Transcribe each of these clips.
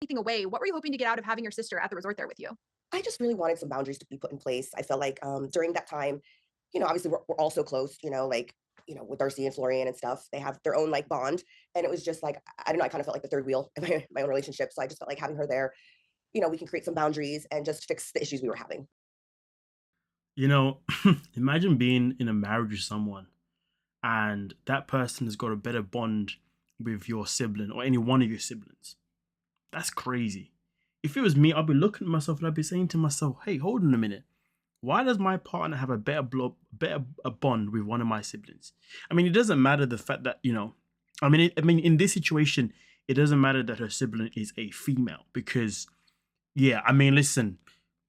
anything away, what were you hoping to get out of having your sister at the resort there with you? I just really wanted some boundaries to be put in place. I felt like during that time, obviously we're all so close, with Darcy and Florian and stuff. They have their own like bond. And it was just like, I don't know, I kind of felt like the third wheel in my own relationship. So I just felt like having her there, we can create some boundaries and just fix the issues we were having. You know, imagine being in a marriage with someone and that person has got a better bond with your sibling or any one of your siblings. That's crazy. If it was me, I'd be looking at myself and I'd be saying to myself, hey, hold on a minute. Why does my partner have a better a bond with one of my siblings? I mean, it doesn't matter the fact that, in this situation, it doesn't matter that her sibling is a female because, yeah, I mean, listen,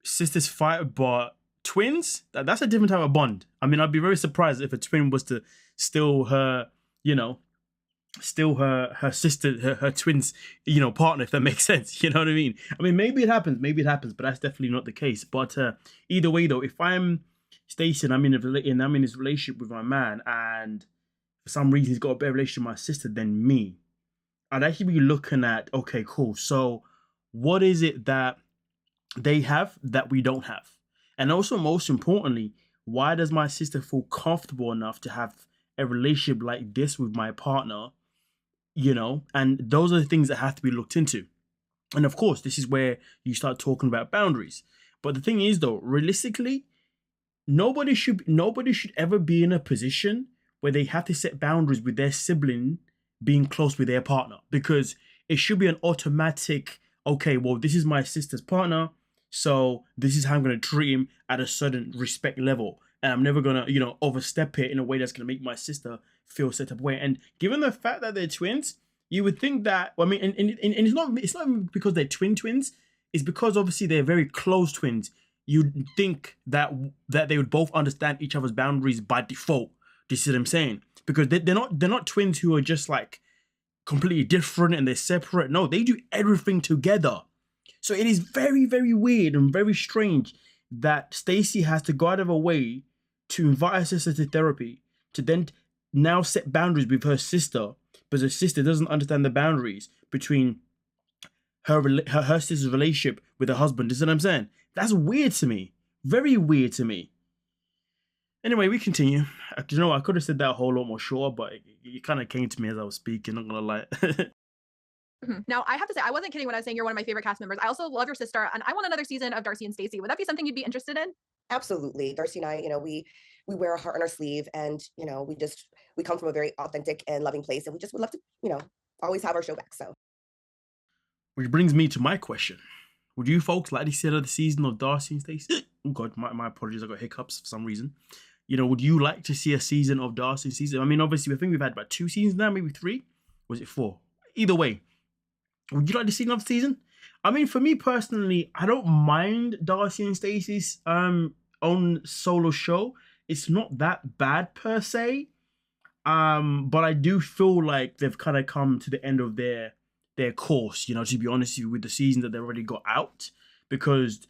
sisters fight, but twins, that's a different type of bond. I mean, I'd be very surprised if a twin was to steal her, you know, steal her sister, her twins, partner, if that makes sense. You know what I mean? I mean, maybe it happens, but that's definitely not the case. But either way, though, if I'm Stacey and I'm in this relationship with my man, and for some reason he's got a better relationship with my sister than me, I'd actually be looking at, okay, cool. So what is it that they have that we don't have? And also, most importantly, why does my sister feel comfortable enough to have a relationship like this with my partner? And those are the things that have to be looked into. And of course, this is where you start talking about boundaries. But the thing is, though, realistically, nobody should ever be in a position where they have to set boundaries with their sibling being close with their partner, because it should be an automatic, okay, well, this is my sister's partner, so this is how I'm going to treat him at a certain respect level. And I'm never going to, overstep it in a way that's going to make my sister feel set up way. And given the fact that they're twins, you would think that, well, I mean, and it's not even because they're twins. It's because obviously they're very close twins. You'd think that they would both understand each other's boundaries by default. Do you see what I'm saying? Because they're not twins who are just like completely different and they're separate. No, they do everything together. So it is very, very weird and very strange that Stacey has to go out of her way to invite her sister to therapy, to then now set boundaries with her sister, but her sister doesn't understand the boundaries between her sister's relationship with her husband. You see what I'm saying? That's weird to me. Very weird to me. Anyway, we continue. I could have said that a whole lot more short, but it kind of came to me as I was speaking, not gonna lie. Mhm. Now, I have to say, I wasn't kidding when I was saying you're one of my favorite cast members. I also love your sister, and I want another season of Darcy and Stacey. Would that be something you'd be interested in? Absolutely. Darcy and I, we wear our heart on our sleeve, and we come from a very authentic and loving place, and we just would love to, always have our show back. So Which brings me to my question. Would you folks like to see another season of Darcy and Stacey? Oh God, my apologies, I got hiccups for some reason. Would you like to see a season of Darcy and Stacey? I mean, obviously, I think we've had about 2 seasons now, maybe 3. Was it 4? Either way, would you like to see another season? I mean, for me personally, I don't mind Darcy and Stacey's own solo show. It's not that bad per se. But I do feel like they've kind of come to the end of their course, to be honest with you, with the season that they've already got out, because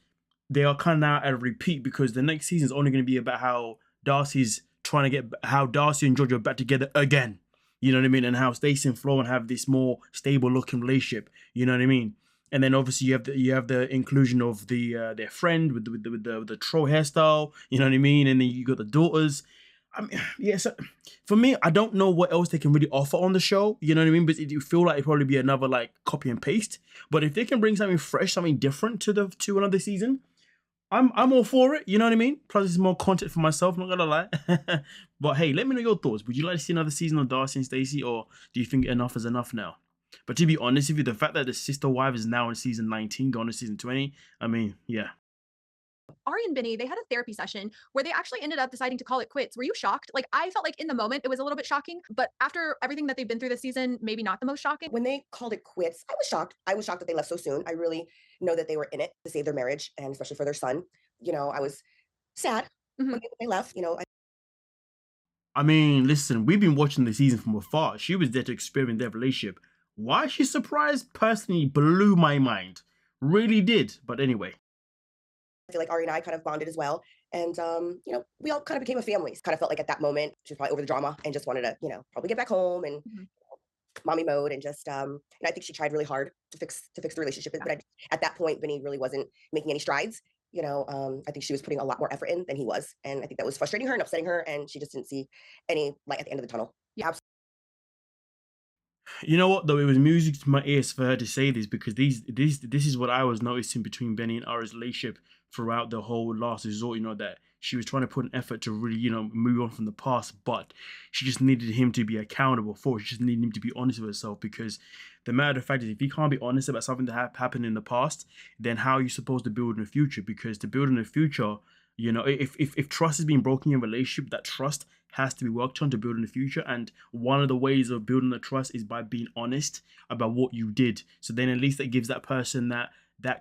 they are kind of now at a repeat, because the next season is only going to be about how Darcy and George are back together again. You know what I mean? And how Stacey and Florian have this more stable looking relationship. You know what I mean? And then obviously you have the inclusion of their friend with the troll hairstyle. You know what I mean? And then you got the daughters. I mean, yeah. So for me, I don't know what else they can really offer on the show. You know what I mean? But it feel like it'd probably be another like copy and paste. But if they can bring something fresh, something different to another season, I'm all for it. You know what I mean? Plus, it's more content for myself. Not gonna lie. But hey, let me know your thoughts. Would you like to see another season of Darcy and Stacey, or do you think enough is enough now? But to be honest with you, the fact that the sister wife is now in season 19, going to season 20, I mean, yeah. Ari and Benny, they had a therapy session where they actually ended up deciding to call it quits. Were you shocked? Like, I felt like in the moment it was a little bit shocking, but after everything that they've been through this season, maybe not the most shocking. when they called it quits, I was shocked. I was shocked that they left so soon. I really know that they were in it to save their marriage, and especially for their son. I was sad when Mhm. they left. I mean, listen, we've been watching the season from afar. She was there to experience their relationship. Why she's surprised personally blew my mind. Really did. But anyway. I feel like Ari and I kind of bonded as well. And, we all kind of became a family. Kind of felt like at that moment, she was probably over the drama and just wanted to, probably get back home and Mhm. mommy mode and just and I think she tried really hard to fix the relationship, but at that point, Vinny really wasn't making any strides. I think she was putting a lot more effort in than he was, and I think that was frustrating her and upsetting her, and she just didn't see any light at the end of the tunnel. Yeah. You know what though? It was music to my ears for her to say this, because this is what I was noticing between Benny and Ara's relationship throughout the whole last resort. That she was trying to put an effort to really, move on from the past, but she just needed him to be accountable for it. She just needed him to be honest with herself, because the matter of fact is, if you can't be honest about something that happened in the past, then how are you supposed to build in the future? Because to build in the future, if trust is being broken in a relationship, that trust has to be worked on to build in the future. And one of the ways of building the trust is by being honest about what you did. So then at least that gives that person that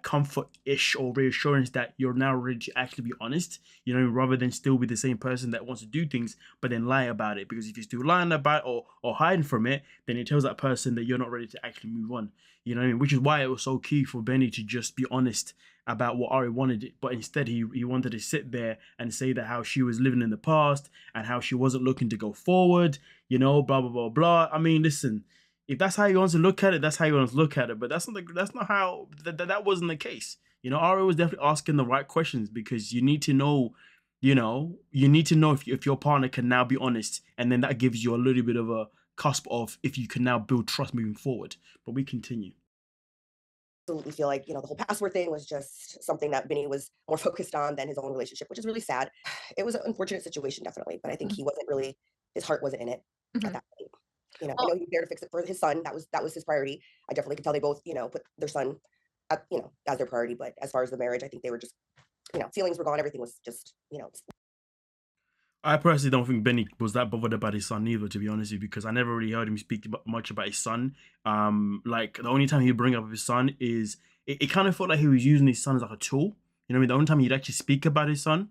comfort-ish or reassurance that you're now ready to actually be honest, rather than still be the same person that wants to do things but then lie about it. Because if you're still lying about it or hiding from it, then it tells that person that you're not ready to actually move on. You know what I mean? Which is why it was so key for Benny to just be honest about what Ari wanted, but instead he wanted to sit there and say that how she was living in the past and how she wasn't looking to go forward, blah blah blah blah. I mean, listen, if that's how you want to look at it, that's how you want to look at it. But that's not how that wasn't the case. Ari was definitely asking the right questions, because you need to know, if your partner can now be honest, and then that gives you a little bit of a cusp of if you can now build trust moving forward. But we continue. Absolutely feel like the whole password thing was just something that Vinny was more focused on than his own relationship, which is really sad. It was an unfortunate situation, definitely, but I think he wasn't really, his heart wasn't in it at that point. I know he was there to fix it for his son. That was his priority. I definitely could tell they both put their son as their priority. But as far as the marriage, I think they were just feelings were gone. Everything was just I personally don't think Benny was that bothered about his son either, to be honest with you, because I never really heard him speak much about his son. Like the only time he'd bring up his son is it kind of felt like he was using his son as like a tool. You know what I mean? The only time he'd actually speak about his son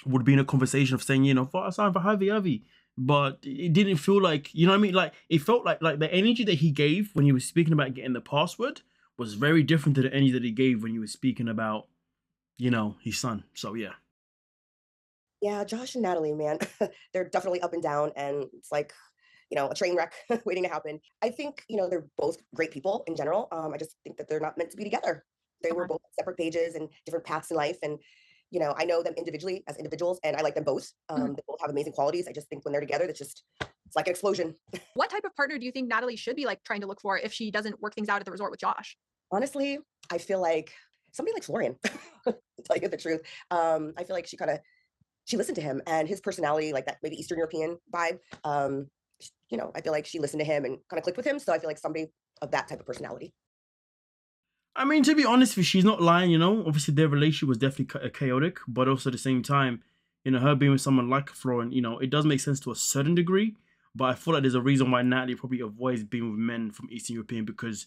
would be in a conversation of saying, for son, for Javi. But it didn't feel like, you know what I mean? Like it felt like the energy that he gave when he was speaking about getting the password was very different to the energy that he gave when he was speaking about, his son. So yeah. Yeah, Josh and Natalie, man, they're definitely up and down, and it's like, a train wreck waiting to happen. I think, they're both great people in general. I just think that they're not meant to be together. They were both separate pages and different paths in life. And, I know them individually as individuals, and I like them both. They both have amazing qualities. I just think when they're together, it's like an explosion. What type of partner do you think Natalie should be like trying to look for if she doesn't work things out at the resort with Josh? Honestly, I feel like somebody like Florian, to tell you the truth. I feel like she listened to him and his personality, like that maybe Eastern European vibe. I feel like she listened to him and kind of clicked with him. So I feel like somebody of that type of personality. I mean, to be honest with you, she's not lying, Obviously, their relationship was definitely chaotic, but also at the same time, her being with someone like Florian, it does make sense to a certain degree, but I feel like there's a reason why Natalie probably avoids being with men from Eastern European, because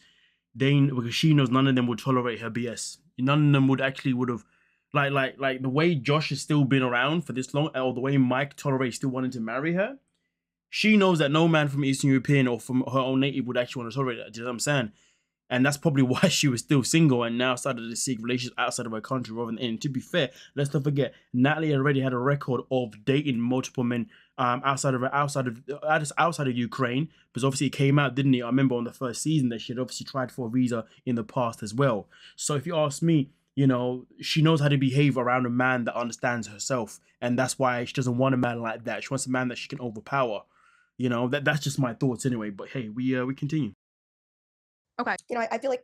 she knows none of them would tolerate her BS. None of them would have, like the way Josh has still been around for this long, or the way Mike tolerates still wanting to marry her. She knows that no man from Eastern European or from her own native would actually want to tolerate that. Do you know what I'm saying? And that's probably why she was still single and now started to seek relationships outside of her country rather than in. To be fair, let's not forget, Natalie already had a record of dating multiple men outside of Ukraine, because obviously it came out, didn't it? I remember on the first season that she had obviously tried for a visa in the past as well. So if you ask me, she knows how to behave around a man that understands herself, and that's why she doesn't want a man like that. She wants a man that she can overpower. That's just my thoughts anyway. But hey, we continue. Okay. I feel like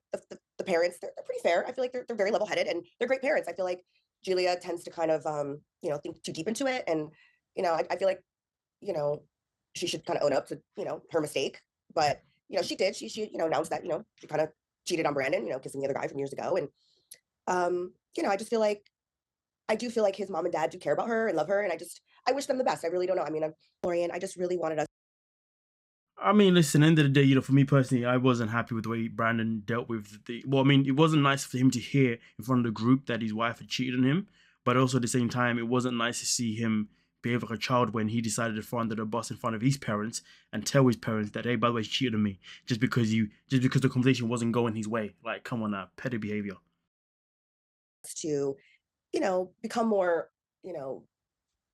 the parents, they're pretty fair. I feel like they're very level-headed and they're great parents. I feel like Julia tends to kind of, think too deep into it. And, I feel like, she should kind of own up to, her mistake. But, she did. She announced that, she kind of cheated on Brandon, kissing the other guy from years ago. And, I do feel like his mom and dad do care about her and love her. And I wish them the best. I really don't know. I mean, I'm Florian. I just really wanted us. I mean, listen, end of the day, for me personally, I wasn't happy with the way Brandon dealt with it wasn't nice for him to hear in front of the group that his wife had cheated on him, but also at the same time, it wasn't nice to see him behave like a child when he decided to throw under the bus in front of his parents and tell his parents that, hey, by the way, he cheated on me, just because the conversation wasn't going his way. Like, come on now, petty behavior. To, become more,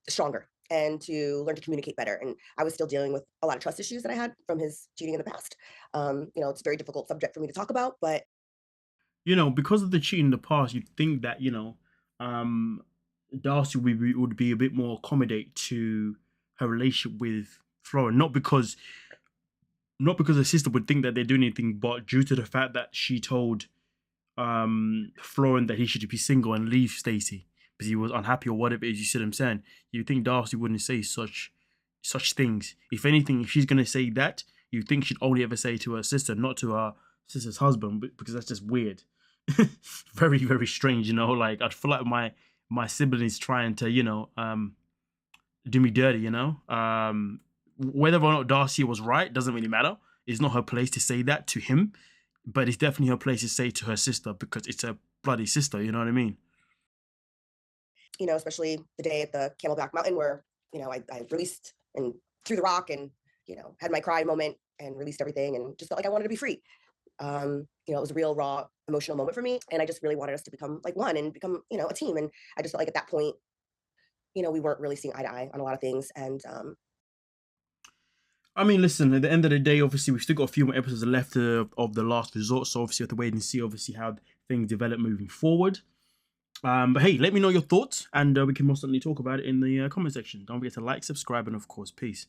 stronger and to learn to communicate better. And I was still dealing with a lot of trust issues that I had from his cheating in the past. It's a very difficult subject for me to talk about, but Because of the cheating in the past, you'd think that, Darcy would be a bit more accommodate to her relationship with Flora, not because her sister would think that they're doing anything, but due to the fact that she told Florin that he should be single and leave Stacey because he was unhappy or whatever it is. You see what I'm saying? You think Darcy wouldn't say such things. If anything, if she's gonna say that, you think she'd only ever say to her sister, not to her sister's husband, because that's just weird. Very, very strange. Like I feel like my siblings trying to do me dirty. Whether or not Darcy was right doesn't really matter. It's not her place to say that to him, but it's definitely her place to say to her sister because it's her bloody sister. You know what I mean? Especially the day at the Camelback Mountain where, I released and threw the rock and, had my cry moment and released everything and just felt like I wanted to be free. It was a real raw emotional moment for me. And I just really wanted us to become like one and become, a team. And I just felt like at that point, we weren't really seeing eye to eye on a lot of things. And I mean, listen, at the end of the day, obviously, we've still got a few more episodes left of The Last Resort. So obviously, we have to wait and see, obviously, how things develop moving forward. But hey, let me know your thoughts and we can most certainly talk about it in the comment section. Don't forget to like, subscribe, and of course, peace.